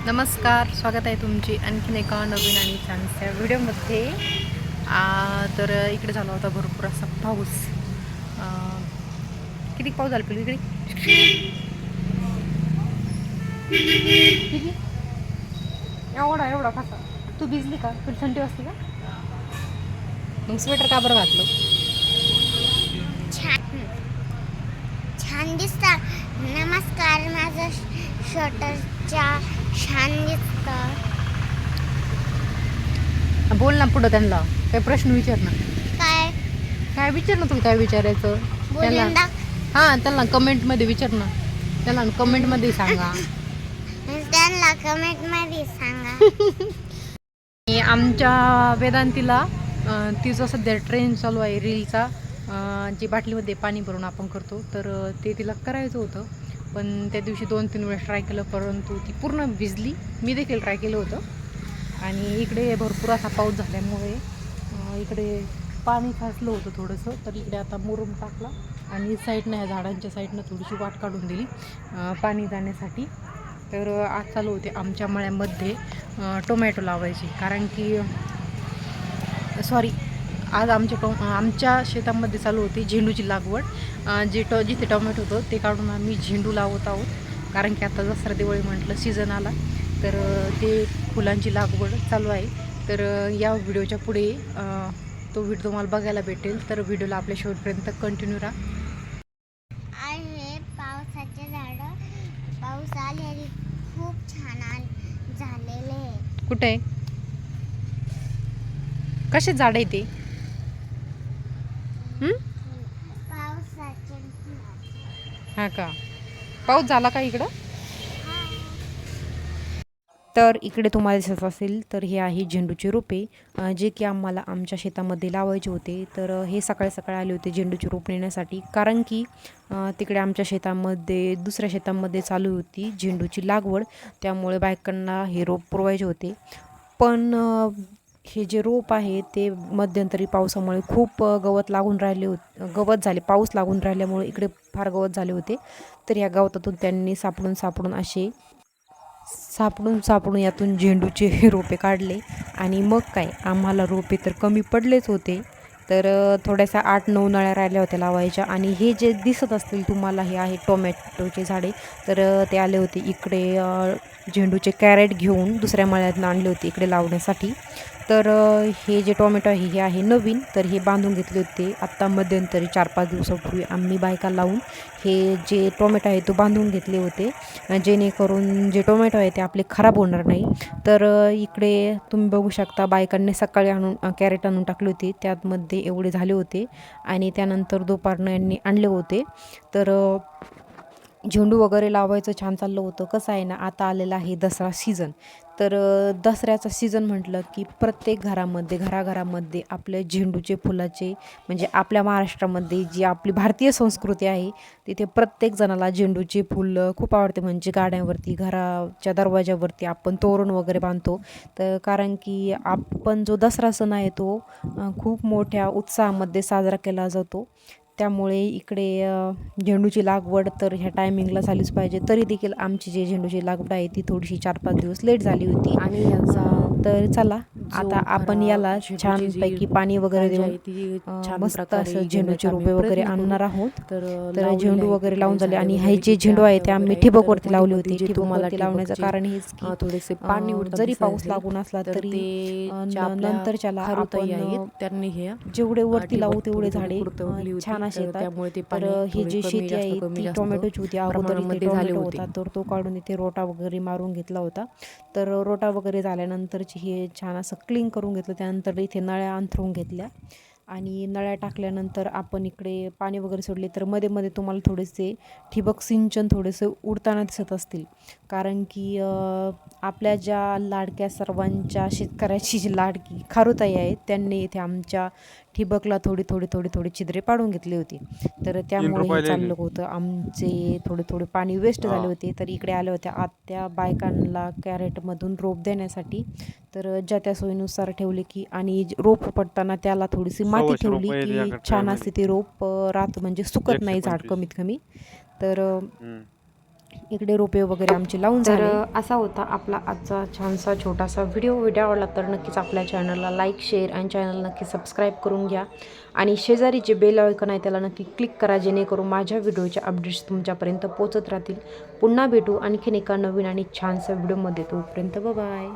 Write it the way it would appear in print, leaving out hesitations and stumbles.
नमस्कार, स्वागत आहे तुमची आणखीन एका नवीन आणि छानशा व्हिडिओमध्ये. तर इकडे झाला होता भरपूर असा पाऊस. किती पाऊस झाला पिलू इकडे? किती? एवढा एवढा कसा? तू भिजली का? तुला थंडी वाजते का? मग स्वेटर का बरं घातलं? छान दिसता. नमस्कार, माझं शर्टच्या छान दिसतं. बोल ना पुढं त्यांना, काय प्रश्न विचार ना. काय काय विचार ना, तुला काय विचारायचं त्याला? बोलून हां, त्यांना कमेंटमध्ये विचार ना, त्याला कमेंटमध्ये सांगा. त्यांना कमेंटमध्ये सांगा. आमच्या वेदांतीला तिचं सध्या ट्रेंड चालू आहे रीलचा. जी बाटलीमध्ये पाणी भरून आपण करतो, तर ते तिला करायचं होतं. पण त्या दिवशी 2-3 वेळेस ट्राय केलं, परंतु ती पूर्ण भिजली. मी देखील ट्राय केलं होतं. आणि इकडे भरपूर असा पाऊस झाल्यामुळे इकडे पाणी साचलं होतं थोडंसं, तर इकडे आता मुरुम टाकला आणि साईडनं ह्या झाडांच्या साईडनं थोडीशी वाट काढून दिली पाणी जाण्यासाठी. तर आज चालू होते आमच्या मळ्यामध्ये टोमॅटो लावायची, कारण की आज आमच्या शेतामध्ये चालू होती झेंडूची लागवड. जिथे टोमॅटो होतं ते काढून आम्ही झेंडू लावत आहोत, कारण की आता दसरा दिवाळी म्हटलं सीझन आला, तर ते फुलांची लागवड चालू आहे. तर या व्हिडिओच्या पुढे तो व्हिडिओ तुम्हाला बघायला भेटेल, तर व्हिडिओला आपल्या शेवटपर्यंत कंटिन्यू राहा. आहे पावसाचे झाडं. पाऊस आले खूप छान झालेले आहे. कुठे आहे? कसे झाड आहे ते? पावसाचे हां का? पाऊस झाला का इकडं? तर इकडे तुम्हाला दिसत असेल, तर हे आहे झेंडूचे रोपे, जे की आम्हाला आमच्या शेतामध्ये लावायचे होते. तर हे सकाळी सकाळी आले होते झेंडूचे रोप नेण्यासाठी, कारण की तिकडे आमच्या शेतामध्ये दुसऱ्या शेतामध्ये चालू होती झेंडूची लागवड, त्यामुळे बायकांना हे रोप पुरवायचे होते. पण हे जे रोप आहे ते मध्यंतरी पावसामुळे खूप गवत लागून राहिले गवत झाले, पाऊस लागून राहिल्यामुळे इकडे फार गवत झाले होते. तर या गवतातून त्यांनी सापडून यातून झेंडूचे रोपे काढले. आणि मग काय, आम्हाला रोपे तर कमी पडलेच होते. तर थोड्याशा 8-9 नळ्या राहिल्या होत्या लावायच्या. आणि हे जे दिसत असतील तुम्हाला, हे आहे टोमॅटोचे झाडे. तर ते आले होते इकडे झेंडूचे कॅरेट घेऊन दुसऱ्या मळ्यातून आणले होते इकडे लावण्यासाठी. तर हे जे टोमॅटो आहे हे आहे नवीन, तर हे बांधून घेतले होते आत्ता मध्यंतरी 4-5 दिवसापूर्वी आम्ही बायका लावून हे जे टोमॅटो आहे तो बांधून घेतले होते, जेणेकरून जे टोमॅटो आहे ते आपले खराब होणार नाही. तर इकडे तुम्ही बघू शकता, बायकांनी सकाळी कॅरेट आणून टाकले होते, त्यामध्ये एवढे झाले होते. आणि त्यानंतर दुपारनं यांनी आणले होते. तर झेंडू वगैरे लावायचं छान चाललं होतं. कसं आहे ना, आता आलेला आहे दसरा सीझन. तर दसऱ्याचा सीझन म्हटलं की प्रत्येक घराघरामध्ये आपल्या झेंडूचे फुलाचे, म्हणजे आपल्या महाराष्ट्रामध्ये जी आपली भारतीय संस्कृती आहे तिथे प्रत्येक जणाला झेंडूचे फुल खूप आवडते. म्हणजे गाड्यांवरती, घराच्या दरवाजावरती आपण तोरण वगैरे बांधतो. तर कारण की आपण जो दसरा सण आहे तो खूप मोठ्या उत्साहामध्ये साजरा केला जातो. त्यामुळे इकडे झेंडूची लागवड तर ह्या टायमिंगला झालीच पाहिजे. तरी देखील आमची जी झेंडूची लागवड आहे ती थोडीशी 4-5 दिवस लेट झाली होती. आणि तर चला, आता आपण याला छानपैकी पाणी वगैरे देऊन मस्त असं झेंडूचे रोपे वगैरे आणणार आहोत. तर झेंडू वगैरे लावून झाले. आणि हे जे झेंडू आहे ते आम्ही ठिबकवरती लावले होते. ठिबकवरती लावण्याचं कारण हेच की थोडेसे पाणी जरी पाऊस लागून असला तरी नंतरच्याला आपण त्यांनी हे जेवढे वरती लावू तेवढे झाडे छान असे येतात. तर हे जे शेती आहे ती टोमॅटोची होती. अगोदर इथे टोमॅटो होता, तर तो काढून इथे रोटा वगैरे मारून घेतला होता. तर रोटा वगैरे झाल्यानंतरची हे छान असं क्लीन करून घेतलं. त्यानंतर इथे नळ्या अंथरून घेतल्या आणि नळ्या टाकल्यानंतर आपण इकडे पाणी वगैरे सोडले. तर मध्ये मध्ये तुम्हाला थोडेसे ठिबक सिंचन थोडेसे उडताना दिसत असतील, कारण की आपल्या ज्या लाडक्या सर्वांच्या शेतकऱ्याची जी लाडकी खारुताई आहे त्यांनी इथे आमच्या ठिबकला थोडी छिद्रे पाडून घेतली होती. तर त्यामुळे हे चाललं होतं. आमचे थोडे पाणी वेस्ट झाले होते. तर इकडे आल्या होत्या आत्या बायकांना कॅरेटमधून रोप देण्यासाठी. तर ज्या त्या सोयीनुसार ठेवले की, आणि रोप पडताना त्याला थोडीशी माती ठेवली की छान असते ते रोप राहत, म्हणजे सुकत नाही झाड कमीत कमी. तर इकडे रोपे वगैरे आमचे लावून तर झाले. असा होता आपला आजचा छानसा छोटासा व्हिडिओ आवडला तर नक्कीच आपल्या चॅनलला लाईक शेअर आणि चॅनल नक्की सबस्क्राईब करून घ्या आणि शेजारी जे बेल आयकॉन आहे त्याला नक्की क्लिक करा जेणेकरून माझ्या व्हिडिओचे अपडेट्स तुमच्यापर्यंत पोहोचत राहतील. पुन्हा भेटू आणखीन एका नवीन आणि छानसा व्हिडिओमध्ये. तोपर्यंत बाय.